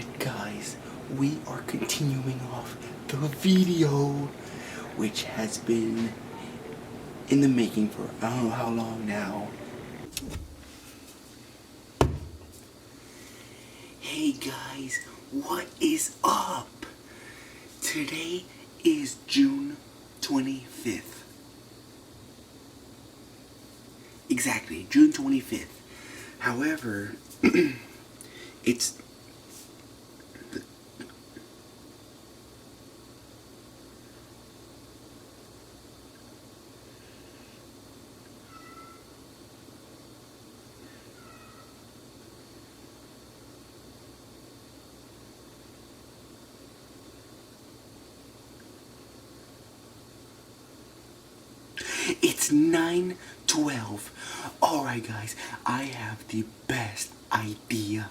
Alright guys, we are continuing off the video, which has been in the making for I don't know how long now. Hey guys, what is up? Today is June 25th. Exactly, June 25th. However, it's It's 9:12. Alright guys, I have the best idea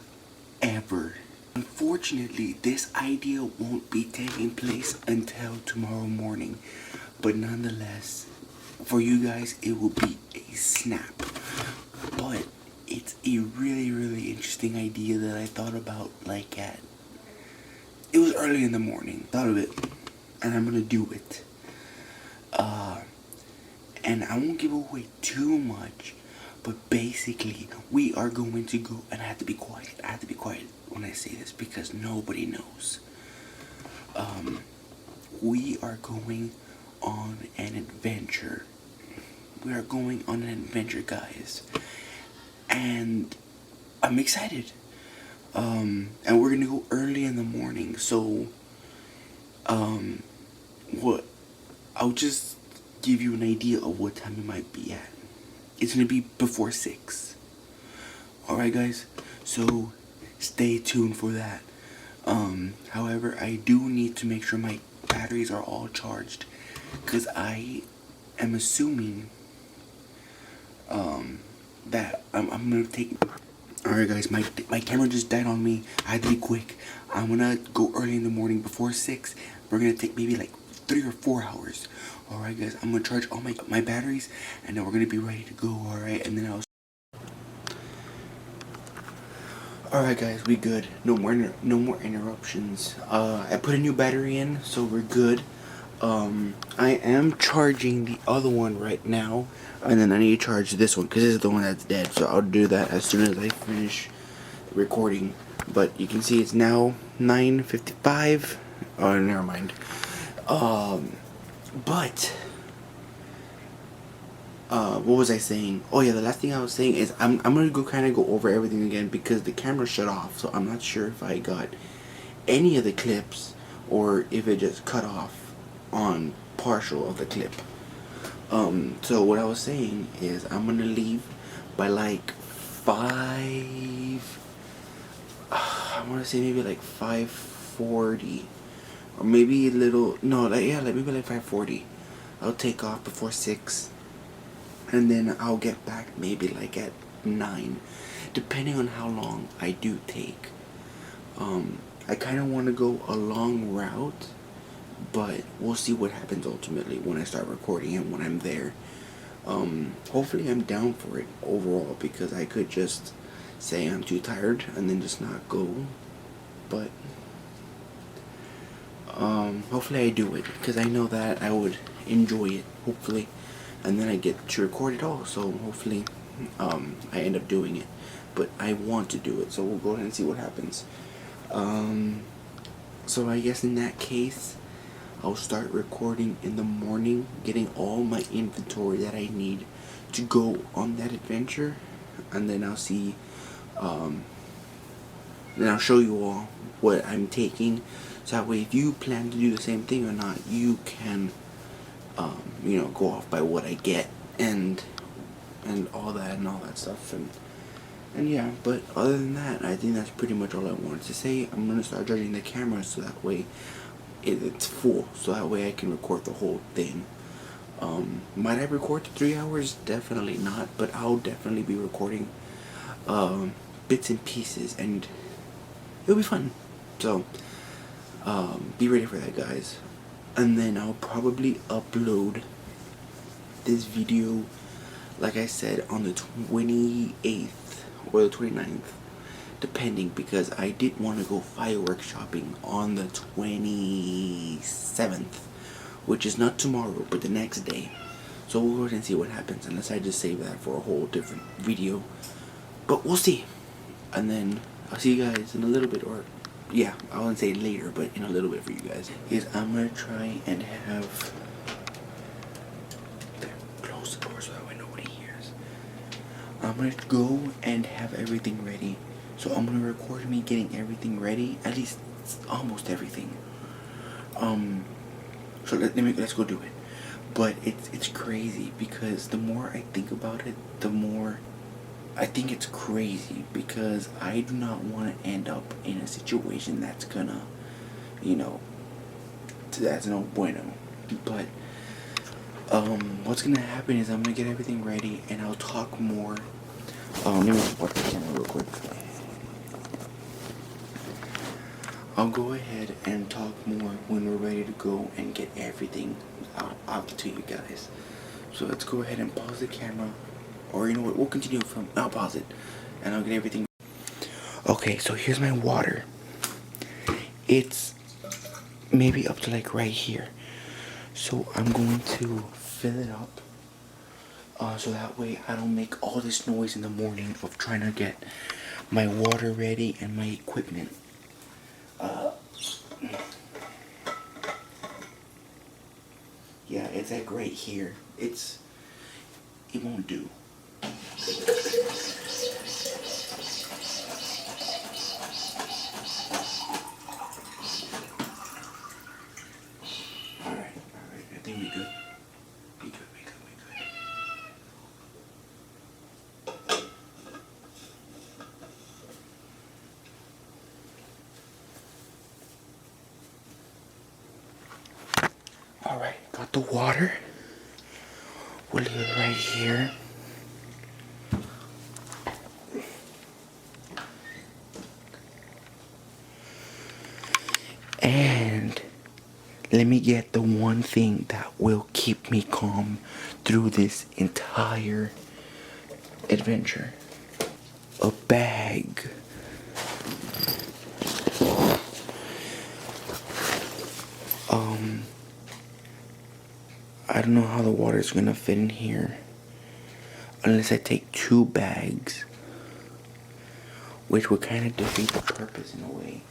ever. Unfortunately, this idea won't be taking place until tomorrow morning. But nonetheless, for you guys, it will be a snap. But it's a really interesting idea that I thought about it was early in the morning. Thought of it, and I'm gonna do it. And I won't give away too much, but basically we are going to go, and I have to be quiet. I have to be quiet when I say this because nobody knows. We are going on an adventure. We are going on an adventure, guys, and I'm excited. And we're gonna go early in the morning. So, what? I'll just give you an idea of what time it might be at. It's gonna be before 6. Alright guys, so stay tuned for that. However, I do need to make sure my batteries are all charged, because I am assuming that I'm gonna take. Alright guys, my camera just died on me. I had to be quick. I'm gonna go early in the morning before 6. We're gonna take maybe like 3 or 4 hours. Alright guys, I'm gonna charge all my batteries, and then we're gonna be ready to go. Alright, and then Alright guys, we good. No more interruptions. I put a new battery in, so we're good. I am charging the other one right now, and then I need to charge this one because this is the one that's dead. So I'll do that as soon as I finish recording. But you can see it's now 9:55. Oh, never mind. But what was I saying? Oh yeah, the last thing I was saying is I'm gonna kind of go over everything again because the camera shut off, so I'm not sure if I got any of the clips or if it just cut off on partial of the clip. So what I was saying is I'm gonna leave by like 5. I want to say maybe like 5:40, or maybe a little. No, maybe like 5:40. I'll take off before 6, and then I'll get back maybe like at 9, depending on how long I do take. I kind of want to go a long route, but we'll see what happens ultimately when I start recording and when I'm there. Hopefully I'm down for it overall, because I could just say I'm too tired and then just not go, but hopefully I do it, because I know that I would enjoy it, hopefully, and then I get to record it all, so hopefully I end up doing it. But I want to do it, so we'll go ahead and see what happens. So I guess in that case, I'll start recording in the morning, getting all my inventory that I need to go on that adventure, and then I'll see, then I'll show you all what I'm taking, so that way if you plan to do the same thing or not, you can, go off by what I get, and all that stuff, and yeah. But other than that, I think that's pretty much all I wanted to say. I'm gonna start charging the camera so that way it's full, so that way I can record the whole thing. Might I record 3 hours? Definitely not, but I'll definitely be recording bits and pieces, and it'll be fun. So be ready for that, guys. And then I'll probably upload this video, like I said, on the 28th or the 29th, depending, because I did want to go fireworks shopping on the 27th, which is not tomorrow but the next day. So we'll go ahead and see what happens, unless I just save that for a whole different video, but we'll see. And then I'll see you guys in a little bit, or yeah, I wouldn't say later, but in a little bit for you guys. Is I'm gonna try and have, close the door so that way nobody hears. I'm gonna go and have everything ready. So I'm gonna record me getting everything ready, at least almost everything. So let's go do it. But it's crazy, because the more I think about it, the more I think it's crazy, because I do not want to end up in a situation that's gonna, that's no bueno. But what's gonna happen is I'm gonna get everything ready and I'll talk more. Let me just watch the camera real quick. I'll go ahead and talk more when we're ready to go and get everything out to you guys. So let's go ahead and pause the camera, or you know what, we'll continue from, I'll pause it and I'll get everything. Okay, so here's my water. It's maybe up to like right here. So I'm going to fill it up, so that way I don't make all this noise in the morning of trying to get my water ready and my equipment. Yeah, it's like right here. It won't do. Alright, I think we good. We good. Alright, got the water. We'll leave it right here. And let me get the one thing that will keep me calm through this entire adventure. A bag. I don't know how the water is gonna fit in here unless I take 2 bags, which would kind of defeat the purpose in a way.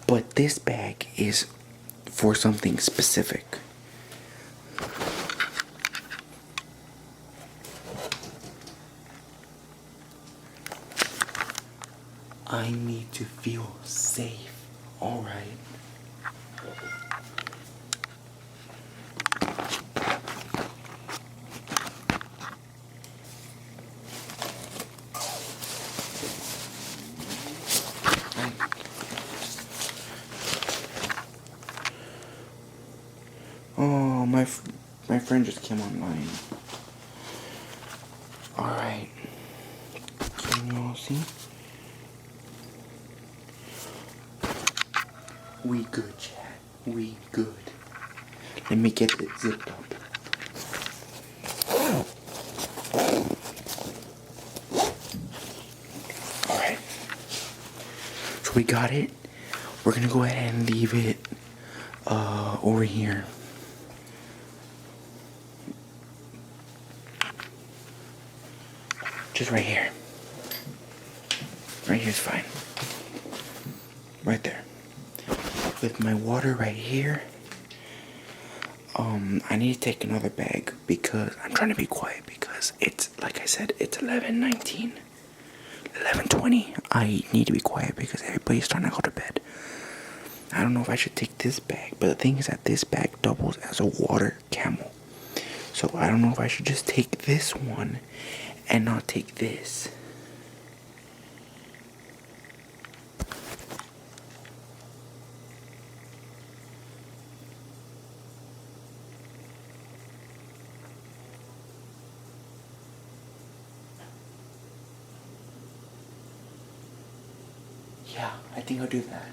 But this bag is for something specific. I need to feel safe. Alright. Oh, my friend just came online. Alright. Can you all see? We good, chat. We good. Let me get it zipped up. Alright. So we got it. We're gonna go ahead and leave it over here. Just right here. Right here's fine. Right there. With my water right here. I need to take another bag because I'm trying to be quiet, because it's, like I said, it's 11:19. 11:20. I need to be quiet because everybody's starting to go to bed. I don't know if I should take this bag, but the thing is that this bag doubles as a water camel. So I don't know if I should just take this one and not take this. Yeah, I think I'll do that.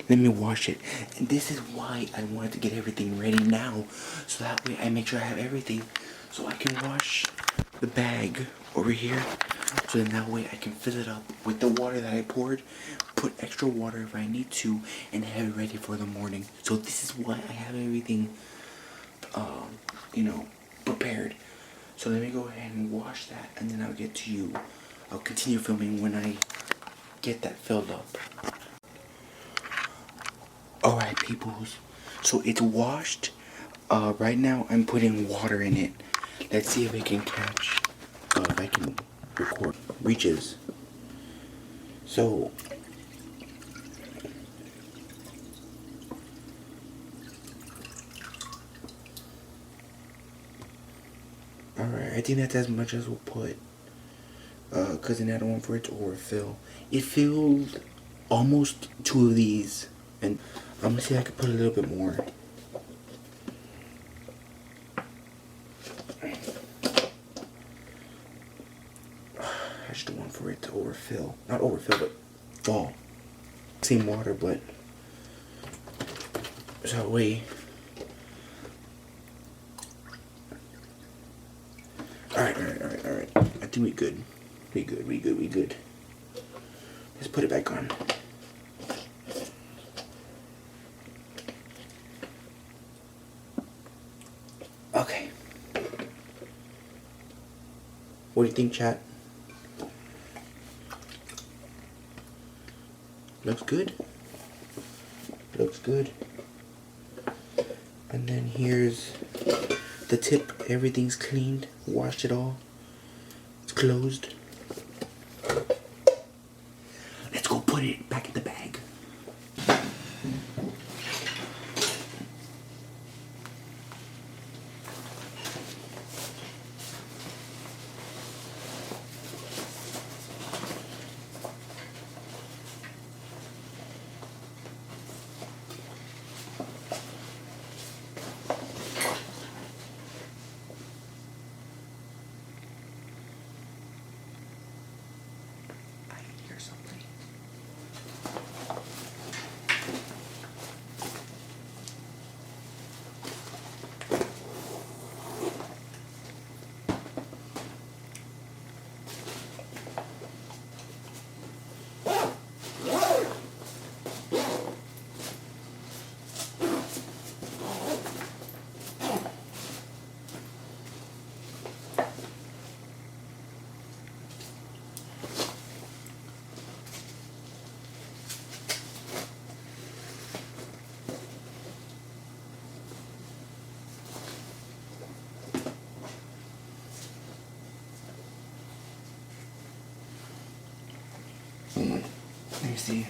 Let me wash it. And this is why I wanted to get everything ready now, so that way I make sure I have everything, so I can wash the bag over here, So then that way I can fill it up with the water that I poured, put extra water if I need to, and have it ready for the morning. So this is why I have everything, you know, prepared. So let me go ahead and wash that, and then I'll get to you. I'll continue filming when I get that filled up. Alright, peoples. So it's washed. Right now I'm putting water in it. Let's see if I can catch, if I can record reaches. So alright, I think that's as much as we'll put. Cause then I don't want for it to overfill. It filled almost 2 of these, and I'm gonna see if I can put a little bit more. I just don't want for it to overfill. Not overfill, but fall. Same water, but so that way. Alright. I think we good. We good. Let's put it back on. Okay. What do you think, chat? Looks good. And then here's the tip. Everything's cleaned. Washed it all. It's closed. Let's go put it back in the bag. Let me see.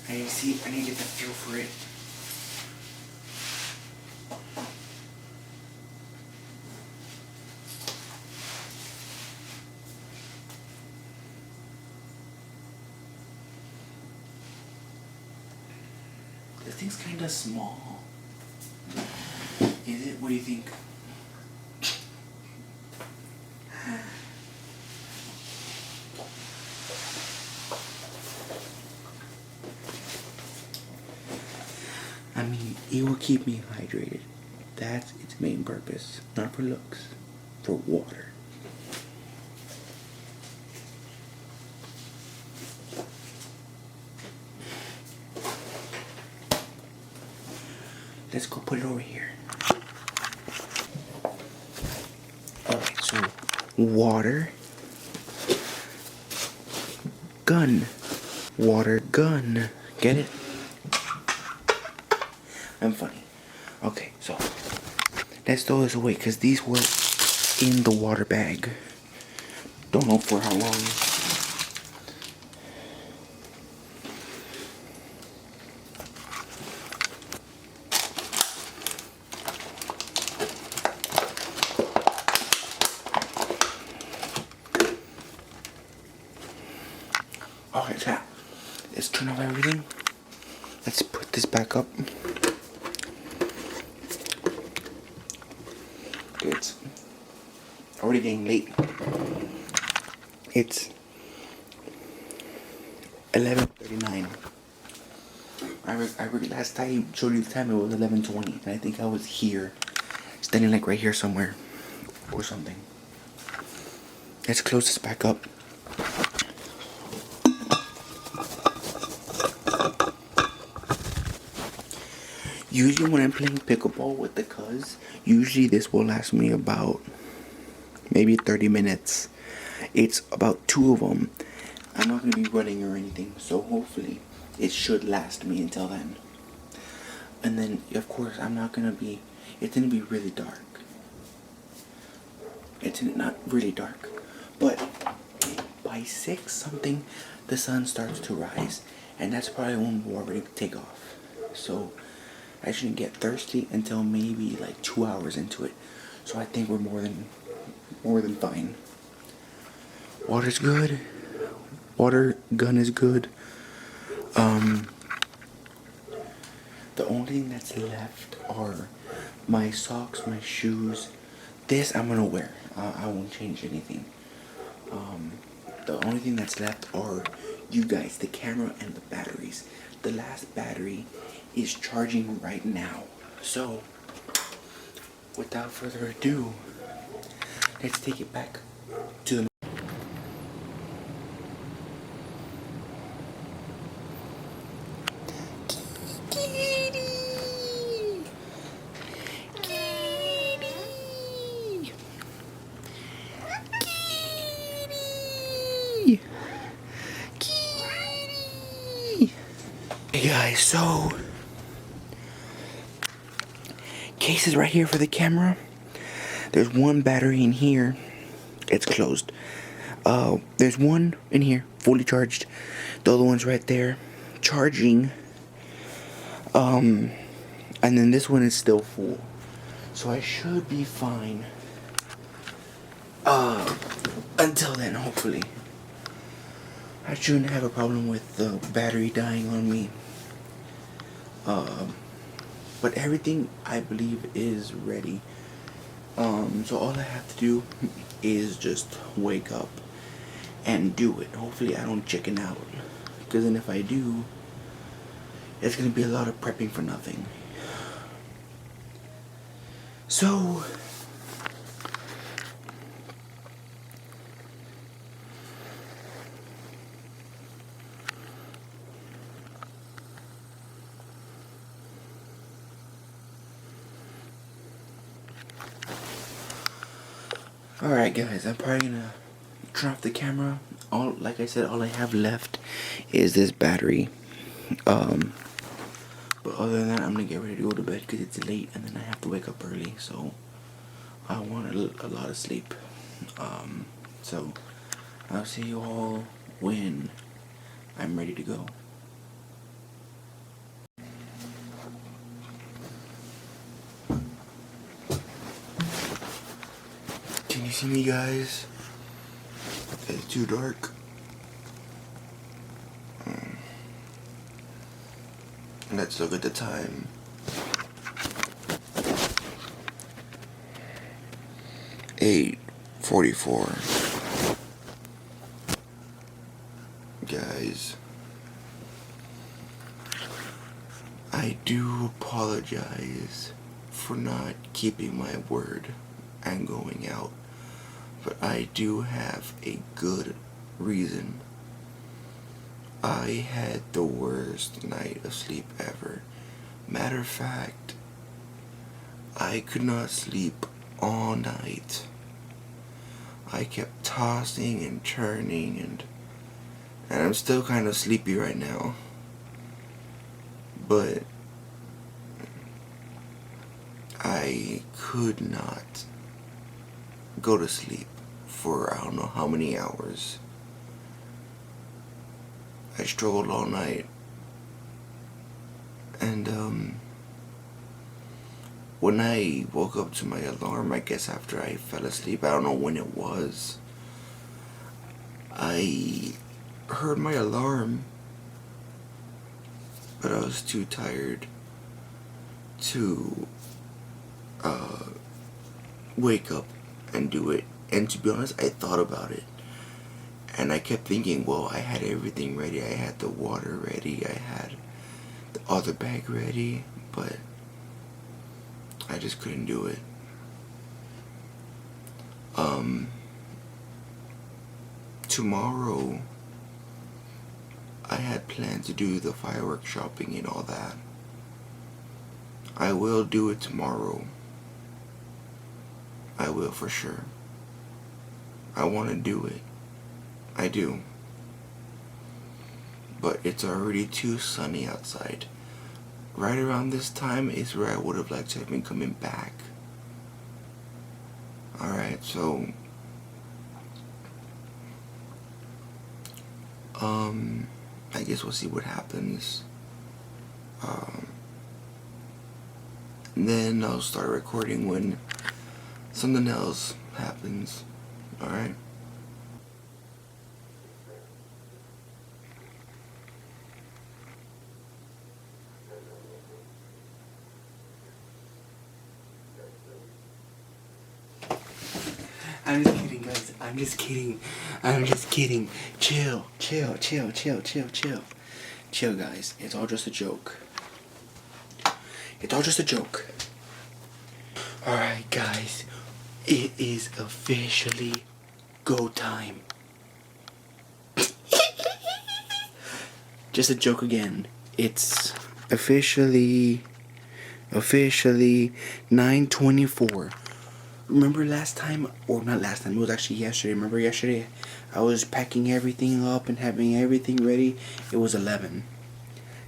I need to get the feel for it. This thing's kinda small. Is it? What do you think? I mean, it will keep me hydrated. That's its main purpose. Not for looks, for water. Let's go put it over here. Alright, so water, gun, water, gun. Get it? I'm funny. Okay, so let's throw this away because these were in the water bag. Don't know for how long. Okay, so let's turn off everything. Let's put this back up. It's already getting late. It's 11:39. Last time I showed you the time, it was 11:20, and I think I was here standing like right here somewhere or something. Let's close this back up. Usually when I'm playing pickleball with the cuz, usually this will last me about maybe 30 minutes. It's about 2 of them. I'm not going to be running or anything, so hopefully it should last me until then. And then, of course, it's going to be really dark. It's not really dark, but by 6 something, the sun starts to rise, and that's probably when we'll already take off. So I shouldn't get thirsty until maybe like 2 hours into it. So I think we're more than fine. Water's good. Water gun is good. The only thing that's left are my socks, my shoes. This I'm gonna wear. I won't change anything. The only thing that's left are you guys, the camera and the batteries. The last battery is charging right now. So, without further ado, let's take it back to the... Hey guys, so case is right here for the camera. There's one battery in here. It's closed. There's one in here, fully charged. The other one's right there, charging. And then this one is still full. So I should be fine. Until then, hopefully. I shouldn't have a problem with the battery dying on me. But everything I believe is ready. So all I have to do is just wake up and do it. Hopefully I don't chicken out, because then if I do, it's gonna be a lot of prepping for nothing. So alright guys, I'm probably gonna turn off the camera. Like I said, all I have left is this battery. But other than that, I'm gonna get ready to go to bed because it's late and then I have to wake up early, so I want a lot of sleep. So I'll see you all when I'm ready to go. Can you see me, guys? It's too dark. Let's look at the time. (8:44). Guys, I do apologize for not keeping my word and going out, but I do have a good reason. I had the worst night of sleep ever. Matter of fact, I could not sleep all night. I kept tossing and turning, and I'm still kind of sleepy right now. But I could not go to sleep for I don't know how many hours. I struggled all night, and when I woke up to my alarm, I guess after I fell asleep, I don't know when it was, I heard my alarm, but I was too tired to wake up and do it. And to be honest, I thought about it, and I kept thinking, well, I had everything ready. I had the water ready, I had the other bag ready, but I just couldn't do it. Tomorrow, I had planned to do the fireworks shopping and all that. I will do it tomorrow. I will for sure. I want to do it. I do. But it's already too sunny outside. Right around this time is where I would have liked to have been coming back. Alright, so I guess we'll see what happens. And then I'll start recording when something else happens. Alright? I'm just kidding, guys. I'm just kidding. I'm just kidding. Chill, chill, chill, chill, chill, chill. Chill, guys. It's all just a joke. It's all just a joke. Alright, guys. It is officially go time. Just a joke again. It's officially 9:24. Remember last time, or not last time, it was actually yesterday. Remember yesterday? I was packing everything up and having everything ready. It was 11.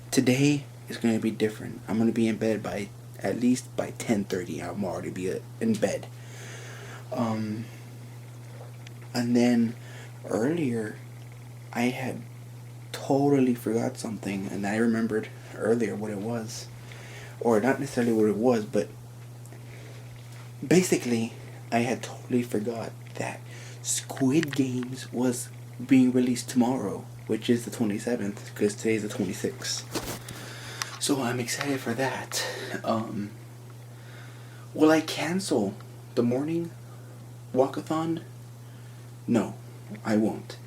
Today is going to be different. I'm going to be in bed by, at least by 10:30. I'm already be in bed. And then earlier, I had totally forgot something, and I remembered earlier what it was. Or not necessarily what it was, but basically, I had totally forgot that Squid Games was being released tomorrow, which is the 27th, because today's the 26th. So I'm excited for that. Will I cancel the morning walkathon? No, I won't.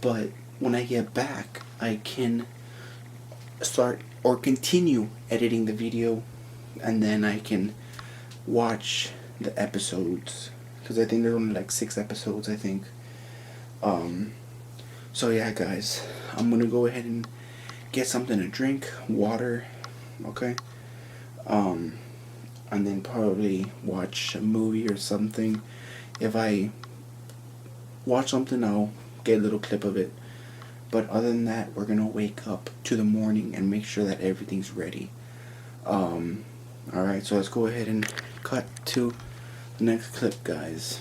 But when I get back, I can start or continue editing the video, and then I can watch the episodes, because I think there's only like 6 episodes, I think. So yeah, guys, I'm gonna go ahead and get something to drink, water, okay, and then probably watch a movie or something. If I watch something, I'll get a little clip of it. But other than that, we're gonna wake up to the morning and make sure that everything's ready. Alright, so let's go ahead and cut to the next clip, guys.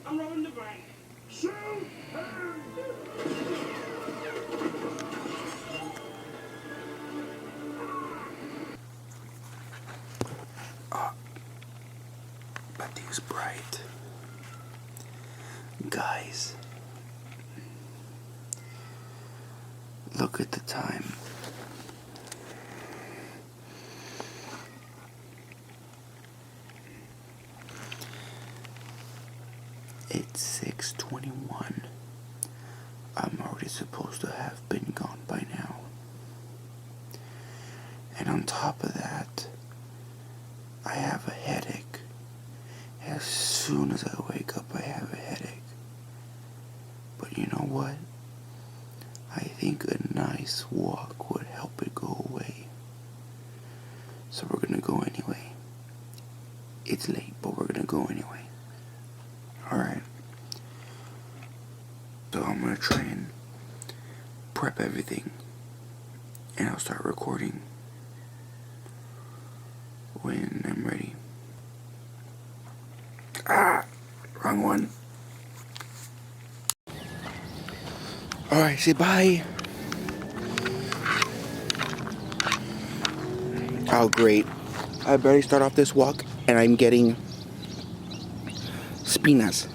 I'm robbing the bank. Shoot her! That thing's bright. Guys, look at the time. It's 6:21. I'm already supposed to have been gone by now. And on top of that, I have a headache. As soon as I wake up, I have a headache. But you know what? I think a nice walk would help it go away. So we're gonna go anyway. It's late, but we're gonna go anyway. Alright. So I'm gonna try and prep everything, and I'll start recording when I'm ready. Wrong one. Alright, say bye. Oh, great. I barely start off this walk, and I'm getting spinas.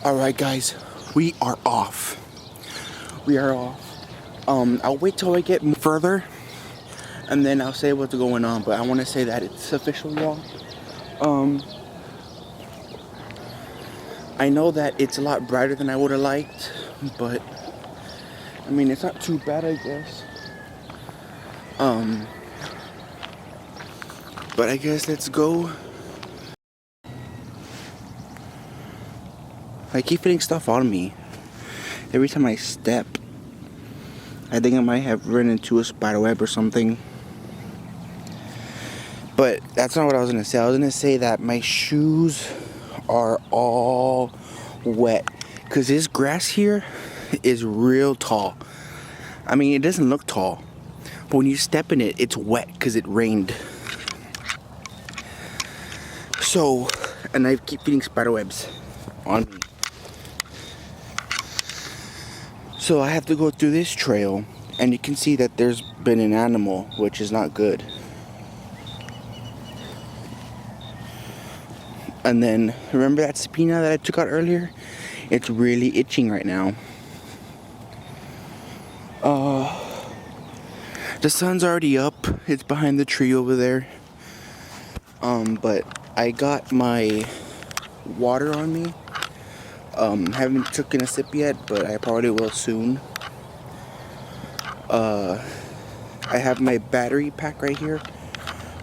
Alright, guys, we are off. We are off. I'll wait till I get further, and then I'll say what's going on, but I want to say that it's official, y'all. I know that it's a lot brighter than I would have liked, but I mean, it's not too bad, I guess. But I guess let's go. I keep feeling stuff on me. Every time I step, I think I might have run into a spider web or something. But that's not what I was gonna say. I was gonna say that my shoes are all wet. Cause this grass here is real tall. I mean, it doesn't look tall. But when you step in it, it's wet because it rained. So, and I keep feeling spider webs on me. So I have to go through this trail, and you can see that there's been an animal, which is not good. And then, remember that subpoena that I took out earlier? It's really itching right now. The sun's already up. It's behind the tree over there. But I got my water on me. Haven't taken a sip yet, but I probably will soon. I have my battery pack right here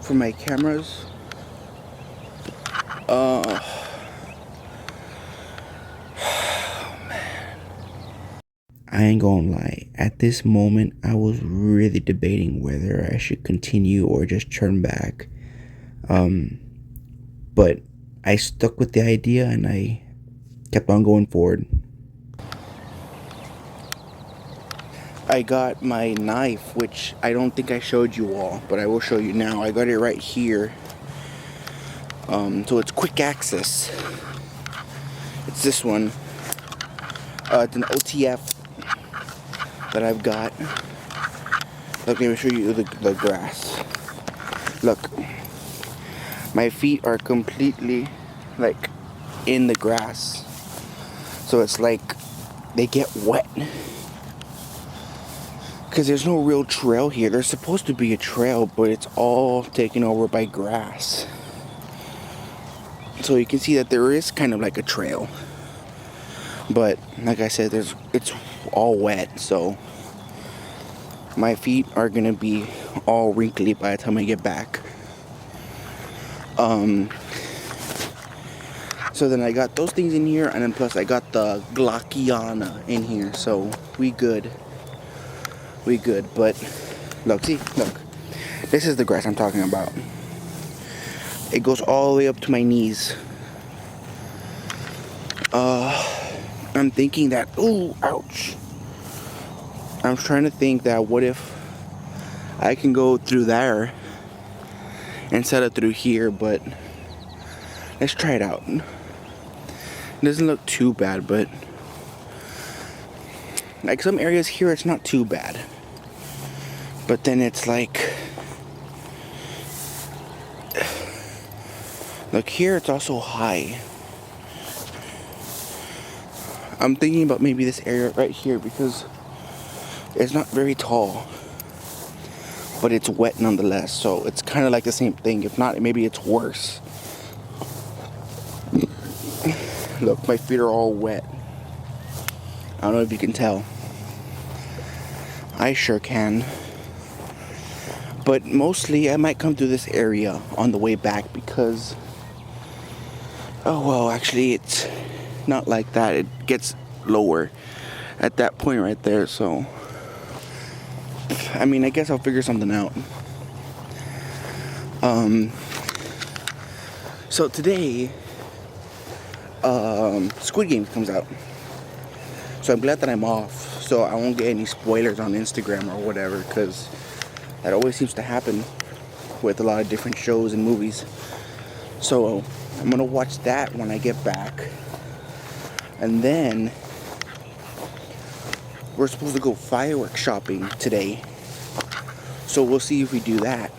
for my cameras. I ain't gonna lie, at this moment I was really debating whether I should continue or just turn back. But I stuck with the idea and I kept on going forward. I got my knife, which I don't think I showed you all, but I will show you now. I got it right here. So it's quick access. It's this one. It's an OTF that I've got. Look, let me show you the grass. Look, my feet are completely like in the grass, so it's like they get wet because there's no real trail here. There's supposed to be a trail, but it's all taken over by grass. So you can see that there is kind of like a trail, but like I said, it's all wet, so my feet are gonna be all wrinkly by the time I get back. So then I got those things in here, and then plus I got the Glockiana in here, so we good. But look, this is the grass I'm talking about. It goes all the way up to my knees. I'm thinking that, ooh, ouch. I'm trying to think that what if I can go through there instead of through here, but let's try it out. It doesn't look too bad, but like some areas here it's not too bad. But then it's like, look here, it's also high. I'm thinking about maybe this area right here because it's not very tall, but it's wet nonetheless, so it's kind of like the same thing. If not, maybe it's worse. Look, my feet are all wet. I don't know if you can tell. I sure can. But mostly I might come through this area on the way back because, oh well, actually it's not like that. It gets lower at that point right there, so I mean, I guess I'll figure something out. So today, Squid Game comes out. So I'm glad that I'm off, so I won't get any spoilers on Instagram or whatever, because that always seems to happen with a lot of different shows and movies. So I'm gonna watch that when I get back. And then we're supposed to go fireworks shopping today. So we'll see if we do that.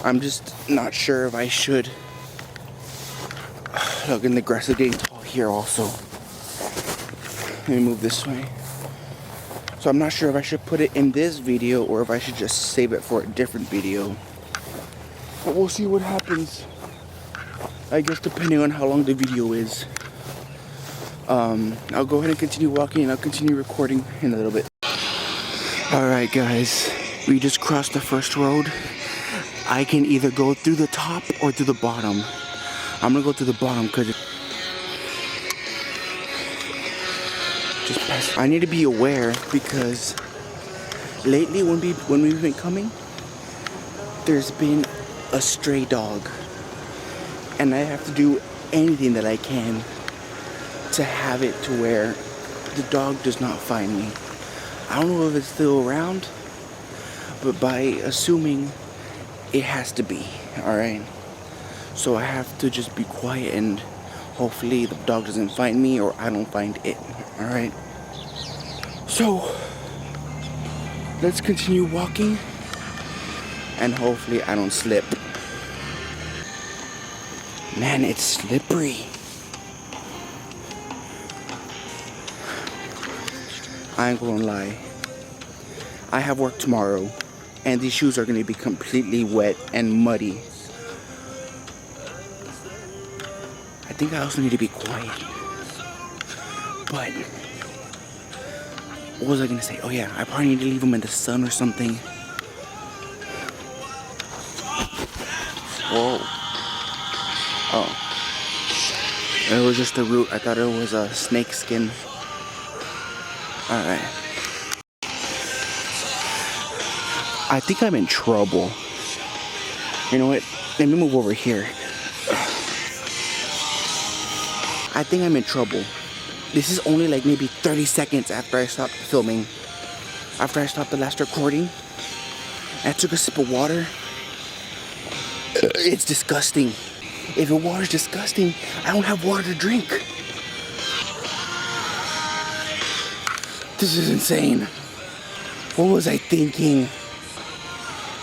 I'm just not sure if I should. Look, and the grass is getting tall here also. Let me move this way. So I'm not sure if I should put it in this video or if I should just save it for a different video. But we'll see what happens. I guess depending on how long the video is. I'll go ahead and continue walking and I'll continue recording in a little bit. Alright guys, we just crossed the first road. I can either go through the top or through the bottom. I'm gonna go through the bottom because I need to be aware because lately when we've been coming, there's been a stray dog. And I have to do anything that I can to have it to where the dog does not find me. I don't know if it's still around, but by assuming it has to be, alright? So I have to just be quiet and hopefully the dog doesn't find me or I don't find it, alright? So, let's continue walking and hopefully I don't slip. Man, it's slippery. I ain't gonna lie. I have work tomorrow, and these shoes are gonna be completely wet and muddy. I think I also need to be quiet. But, what was I gonna say? Oh yeah, I probably need to leave them in the sun or something. Whoa. Oh. It was just a root. I thought it was a snake skin. Alright. I think I'm in trouble. You know what? Let me move over here. I think I'm in trouble. This is only like maybe 30 seconds after I stopped filming. After I stopped the last recording. I took a sip of water. It's disgusting. If the water's disgusting, I don't have water to drink. This is insane. What was I thinking?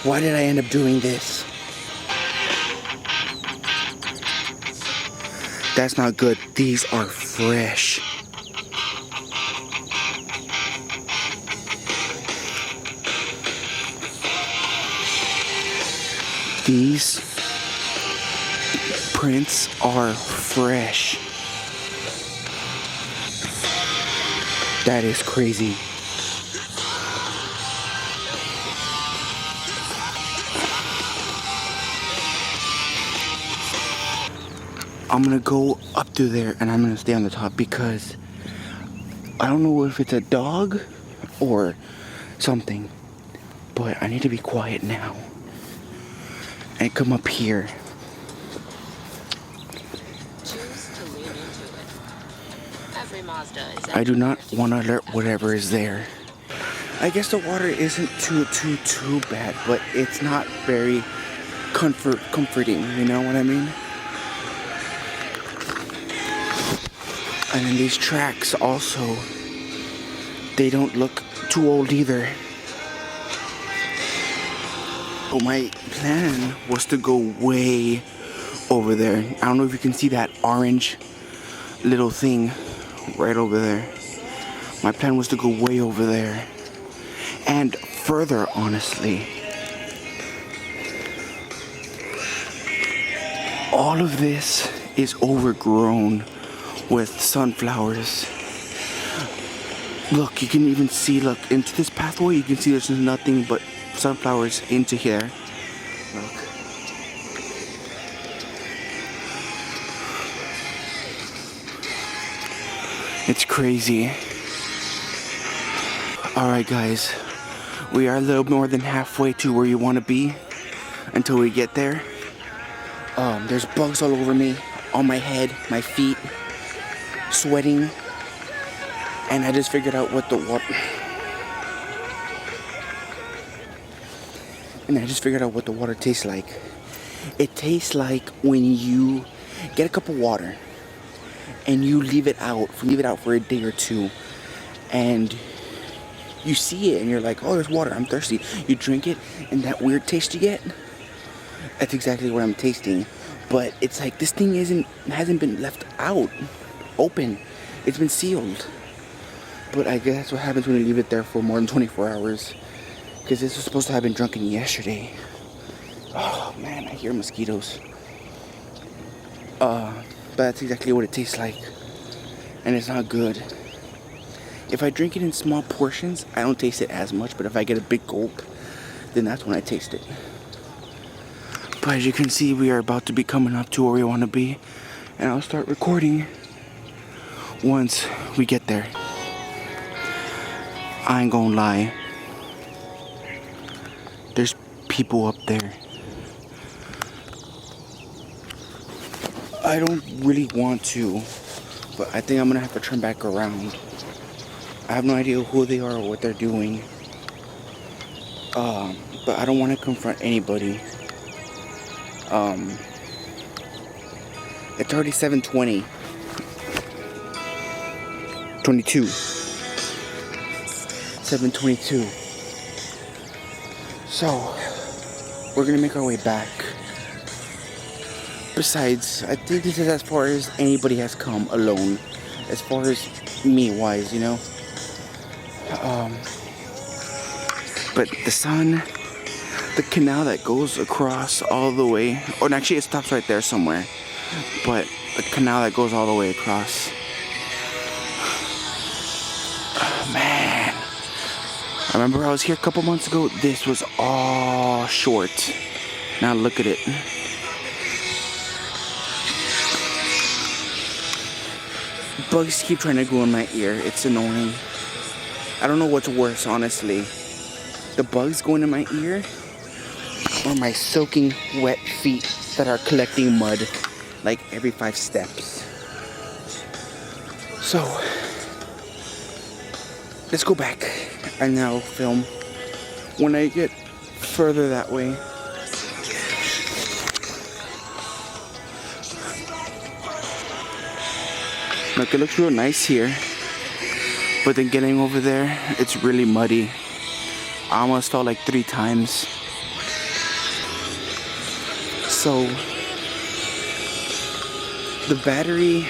Why did I end up doing this? That's not good. These are fresh. These prints are fresh. That is crazy. I'm gonna go up through there and I'm gonna stay on the top because I don't know if it's a dog or something, but I need to be quiet now and come up here. I do not want to alert whatever is there. I guess the water isn't too bad, but it's not very comforting, you know what I mean? And then these tracks also, they don't look too old either. Oh, my plan was to go way over there. I don't know if you can see that orange little thing right over there. My plan was to go way over there and further, honestly. All of this is overgrown with sunflowers. Look, you can even see, look, into this pathway, you can see there's nothing but sunflowers into here. Look. It's crazy. Alright guys, we are a little more than halfway to where you want to be until we get there. There's bugs all over me, on my head, my feet, sweating, and I just figured out what the water tastes like. It tastes like when you get a cup of water and you leave it out for a day or two, and you see it and you're like, oh, there's water, I'm thirsty. You drink it and that weird taste you get, that's exactly what I'm tasting. But it's like this thing hasn't been left out open. It's been sealed. But I guess that's what happens when you leave it there for more than 24 hours. Because this was supposed to have been drunken yesterday. Oh man, I hear mosquitoes. But that's exactly what it tastes like. And it's not good. If I drink it in small portions, I don't taste it as much, but if I get a big gulp, then that's when I taste it. But as you can see, we are about to be coming up to where we want to be, and I'll start recording once we get there. I ain't gonna lie, there's people up there. I don't really want to, but I think I'm gonna have to turn back around. I have no idea who they are or what they're doing. But I don't want to confront anybody. It's already 7:20. 22. 7:22. So, we're gonna make our way back. Besides, I think this is as far as anybody has come alone. As far as me-wise, you know? But the sun, the canal that goes across all the way, or actually it stops right there somewhere, but the canal that goes all the way across. Oh, man. I remember I was here a couple months ago, this was all short. Now look at it. Bugs keep trying to go in my ear, it's annoying. I don't know what's worse, honestly. The bugs going in my ear, or my soaking wet feet that are collecting mud like every 5 steps. So, let's go back and now film when I get further that way. Look, it looks real nice here, but then getting over there, it's really muddy. I almost fell like 3 times. So the battery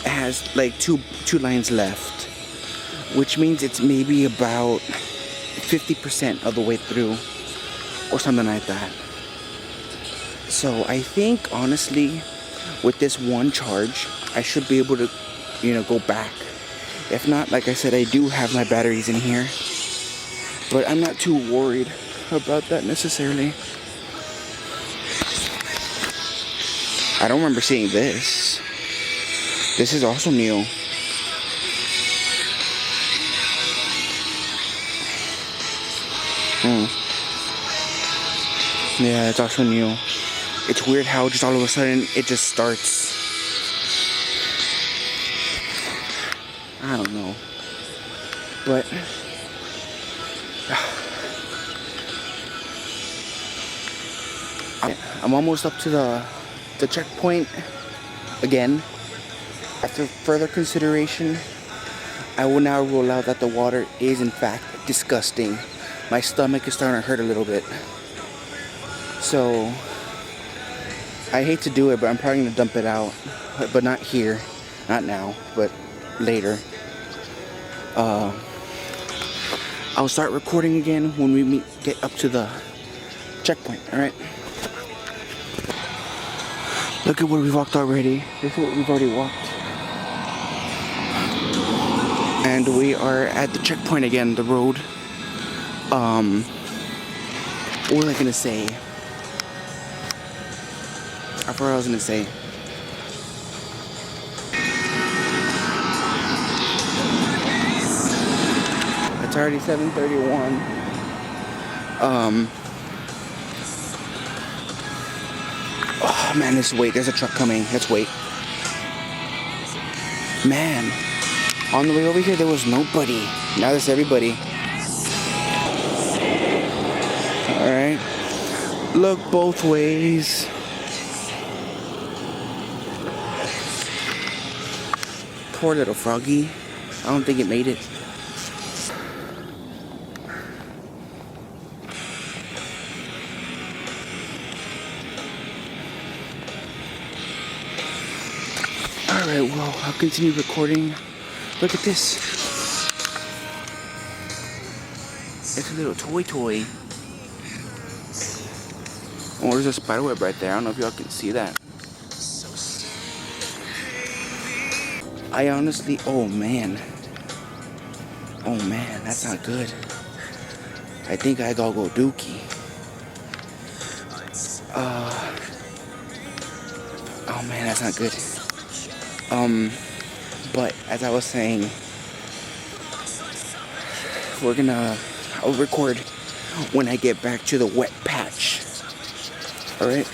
has like two lines left, which means it's maybe about 50% of the way through or something like that. So I think honestly with this one charge I should be able to, go back. If not, like I said, I do have my batteries in here. But I'm not too worried about that necessarily. I don't remember seeing this. This is also new. Yeah, it's also new. It's weird how just all of a sudden it just starts. I don't know. But I'm almost up to the checkpoint again. After further consideration, I will now rule out that the water is in fact disgusting. My stomach is starting to hurt a little bit. So I hate to do it, but I'm probably gonna dump it out. But not here, not now, but later. I'll start recording again when we get up to the checkpoint, alright? Look at where we've walked already. This is what we've already walked. And we are at the checkpoint again, the road. What was I gonna say? I forgot what I was gonna say. It's already 7:31. Oh man, let's wait. There's a truck coming. Let's wait. Man, on the way over here there was nobody. Now there's everybody. Alright. Look both ways. Poor little froggy. I don't think it made it. Alright, well, I'll continue recording. Look at this. It's a little toy. Oh, there's a spider web right there. I don't know if y'all can see that. I honestly, oh man, that's not good. I think I gotta go dookie. Oh man, that's not good. But as I was saying, I'll record when I get back to the wet patch. Alright?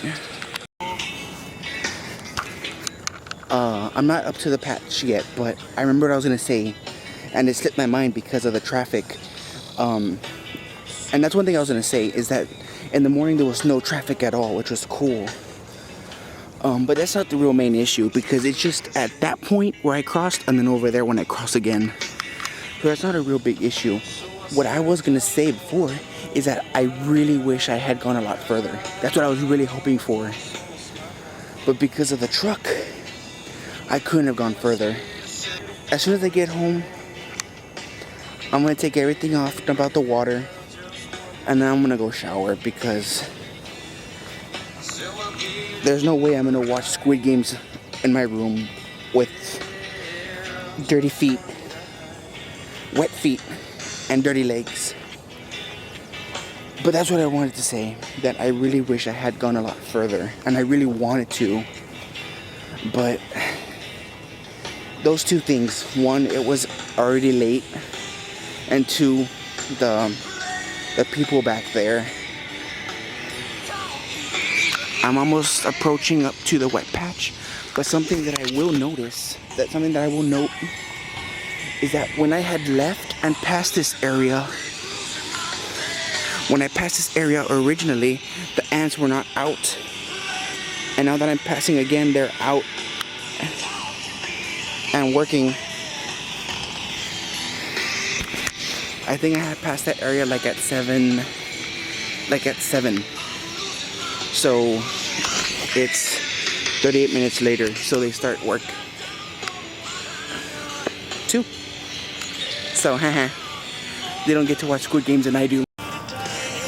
I'm not up to the patch yet, but I remember what I was gonna say, and it slipped my mind because of the traffic. And that's one thing I was gonna say, is that in the morning there was no traffic at all, which was cool. But that's not the real main issue, because it's just at that point where I crossed, and then over there when I cross again. So that's not a real big issue. What I was gonna say before is that I really wish I had gone a lot further. That's what I was really hoping for. But because of the truck, I couldn't have gone further. As soon as I get home, I'm gonna take everything off, dump out the water, and then I'm gonna go shower, because there's no way I'm gonna watch Squid Games in my room with dirty feet, wet feet, and dirty legs. But that's what I wanted to say, that I really wish I had gone a lot further, and I really wanted to. But those two things: one, it was already late, and two, the people back there. I'm almost approaching up to the wet patch, but something that I will note is that when I had left and passed this area, originally, the ants were not out. And now that I'm passing again, they're out and working. I think I had passed that area like at 7. So it's 38 minutes later, so they start work. 2. So, they don't get to watch Squid Games and I do.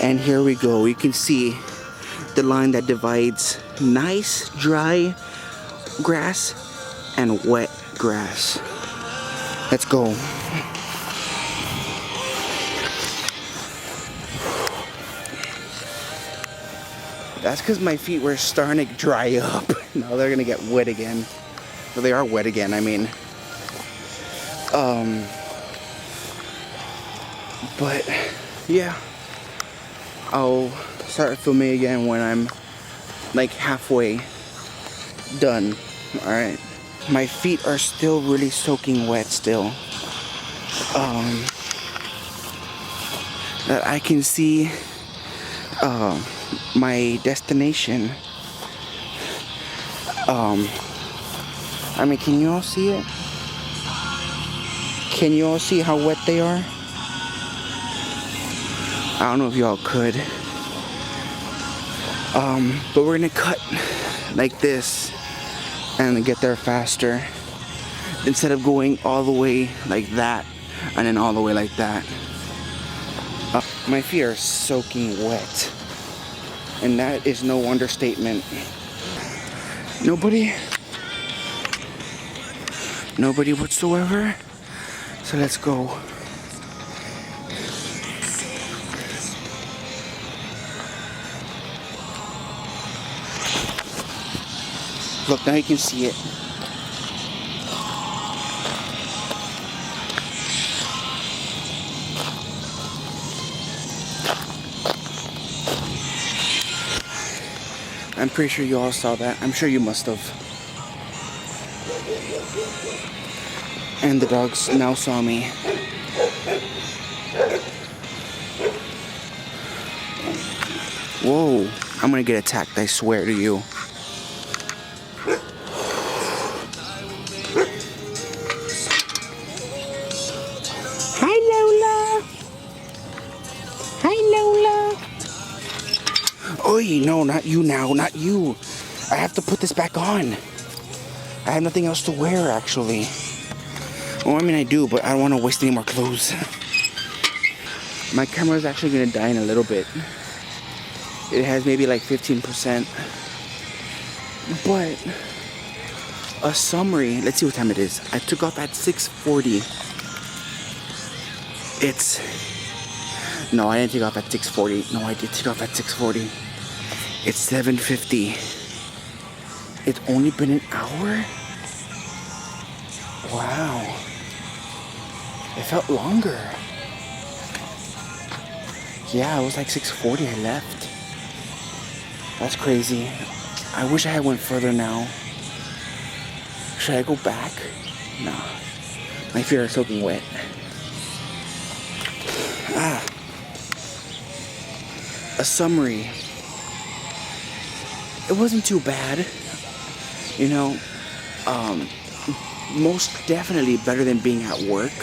And here we go. You can see the line that divides nice, dry grass and wet grass. Let's go. That's because my feet were starting to dry up. Now they're gonna get wet again. Well, they are wet again, I mean. But yeah, I'll start filming again when I'm like halfway done. Alright. My feet are still really soaking wet still. That I can see my destination. I mean, can you all see it? Can you all see how wet they are? I don't know if y'all could. But we're gonna cut like this and get there faster, instead of going all the way like that and then all the way like that. My feet are soaking wet, and that is no understatement. Nobody whatsoever. So let's go. Look, now you can see it. I'm pretty sure you all saw that. I'm sure you must have. And the dogs now saw me. Whoa, I'm gonna get attacked, I swear to you. Hi Lola! Hi Lola! Oi, no, not you now, not you. I have to put this back on. I have nothing else to wear, actually. Well, I mean, I do, but I don't want to waste any more clothes. My camera is actually going to die in a little bit. It has maybe like 15%. But a summary. Let's see what time it is. I took off at 6:40. It's... No, I didn't take off at 6:40. No, I did take off at 6:40. It's 7:50. It's only been an hour? Wow. It felt longer. Yeah, it was like 6:40 I left. That's crazy. I wish I had went further now. Should I go back? Nah. My feet are soaking wet. A summary. It wasn't too bad. You know, most definitely better than being at work.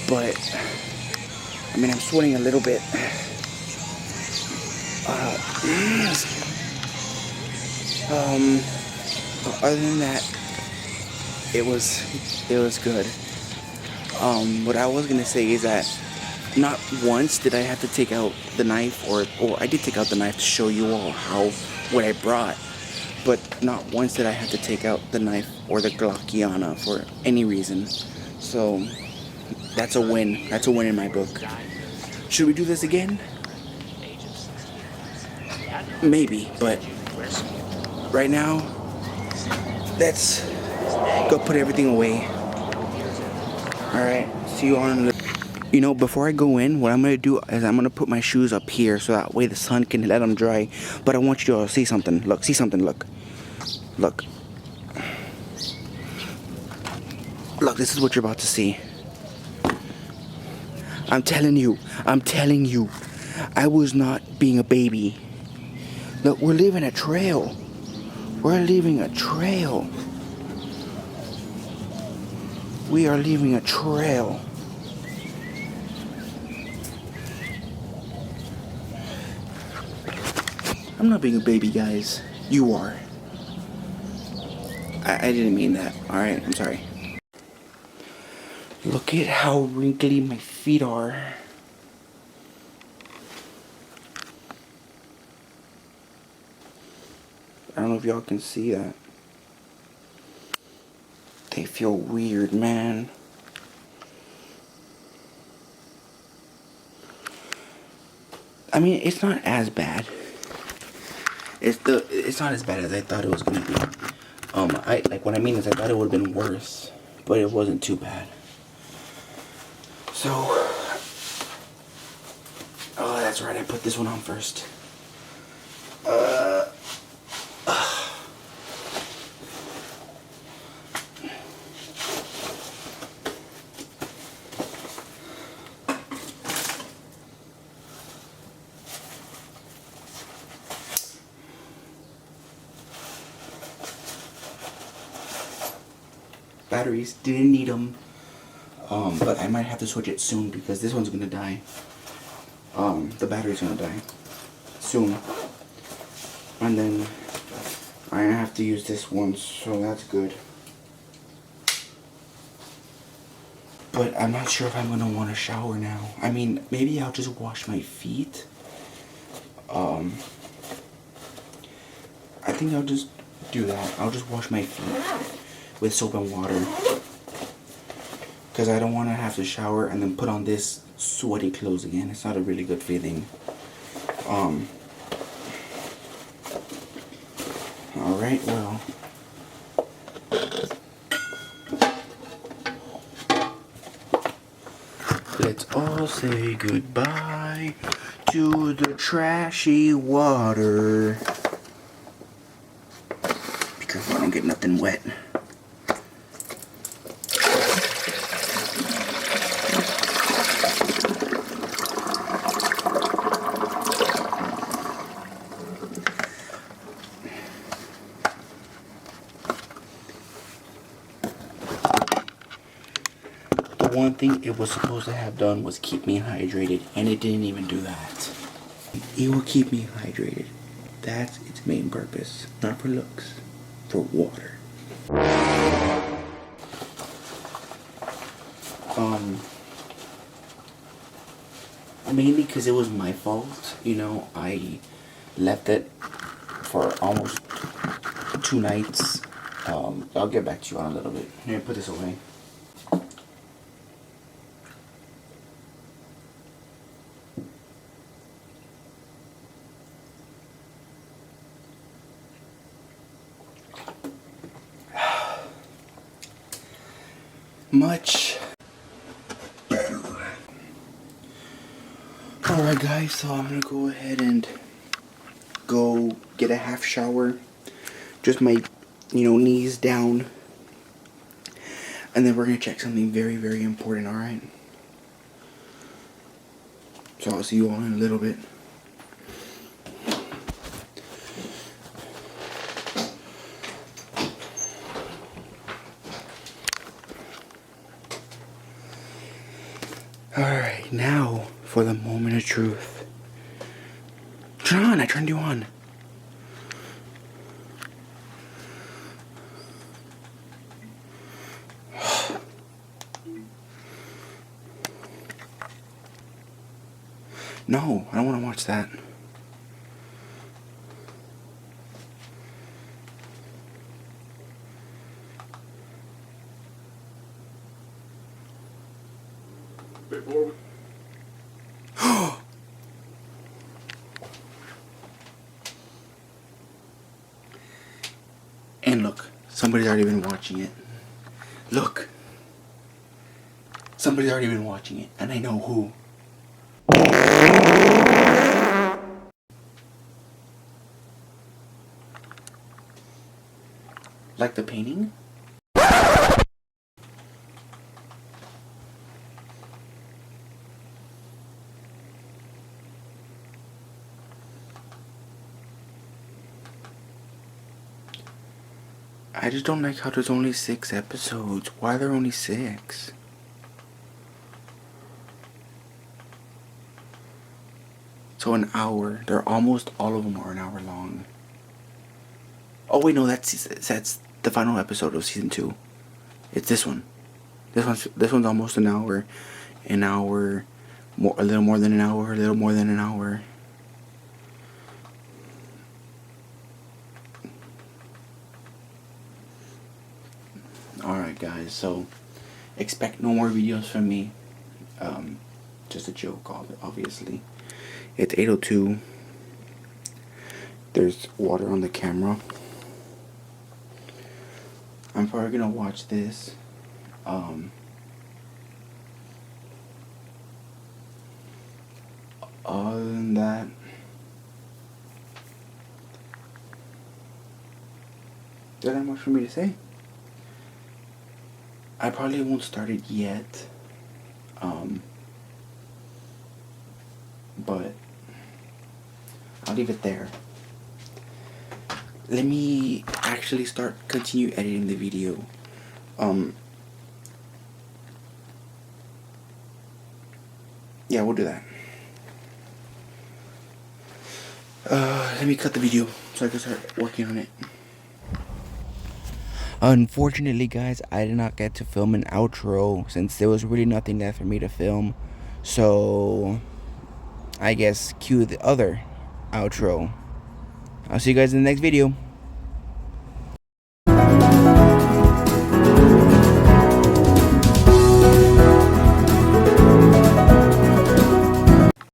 But, I mean, I'm sweating a little bit. Other than that, it was good. What I was gonna say is that not once did I have to take out the knife, or I did take out the knife to show you all what I brought, but not once did I have to take out the knife or the Glockiana for any reason. So that's a win. That's a win in my book. Should we do this again? Maybe, but right now, let's go put everything away. Alright, see you on the... You know, before I go in, what I'm going to do is I'm going to put my shoes up here so that way the sun can let them dry. But I want you to all see something. Look, see something, look. Look. Look, this is what you're about to see. I'm telling you, I was not being a baby. Look, we're leaving a trail. We're leaving a trail. We are leaving a trail. I'm not being a baby, guys. You are. I didn't mean that. Alright, I'm sorry. Look at how wrinkly my feet are. I don't know if y'all can see that. They feel weird, man. I mean, it's not as bad. It's not as bad as I thought it was gonna be. What I mean is I thought it would have been worse, but it wasn't too bad. So, oh, that's right. I put this one on first. Batteries, didn't need them, but I might have to switch it soon because this one's gonna die. The battery's gonna die soon, and then I have to use this one, so that's good. But I'm not sure if I'm gonna want to shower now. I mean, maybe I'll just wash my feet. I think I'll just do that. I'll just wash my feet with soap and water, because I don't want to have to shower and then put on this sweaty clothes again. It's not a really good feeling. Alright, well, let's all say goodbye to the trashy water. Be careful I don't get nothing wet. One thing it was supposed to have done was keep me hydrated, and it didn't even do that. It will keep me hydrated. That's its main purpose. Not for looks, for water. Mainly because it was my fault. You know, I left it for almost 2 nights I'll get back to you on a little bit. Here, put this away. Much better. Alright guys, so I'm gonna go ahead and go get a half shower. Just my, knees down. And then we're gonna check something very, very important, alright? So I'll see you all in a little bit. Alright, now for the moment of truth. Turn on, I turned you on. No, I don't want to watch that. Before we... And look, somebody's already been watching it. Look. Somebody's already been watching it, and I know who. Like the painting? I just don't like how there's only 6 episodes. Why are there only 6? So an hour. They're almost all of them are an hour long. Oh wait, no, that's the final episode of season 2. It's this one. This one's almost an hour. An hour, a little more than an hour, a little more than an hour. Alright guys, so expect no more videos from me. Just a joke, obviously. It's 8:02. There's water on the camera. I'm probably gonna watch this. Other than that, there's not much for me to say. I probably won't start it yet. But I'll leave it there. Let me actually continue editing the video. Yeah, we'll do that. Let me cut the video so I can start working on it. Unfortunately, guys, I did not get to film an outro since there was really nothing there for me to film. So, I guess cue the other outro. I'll see you guys in the next video.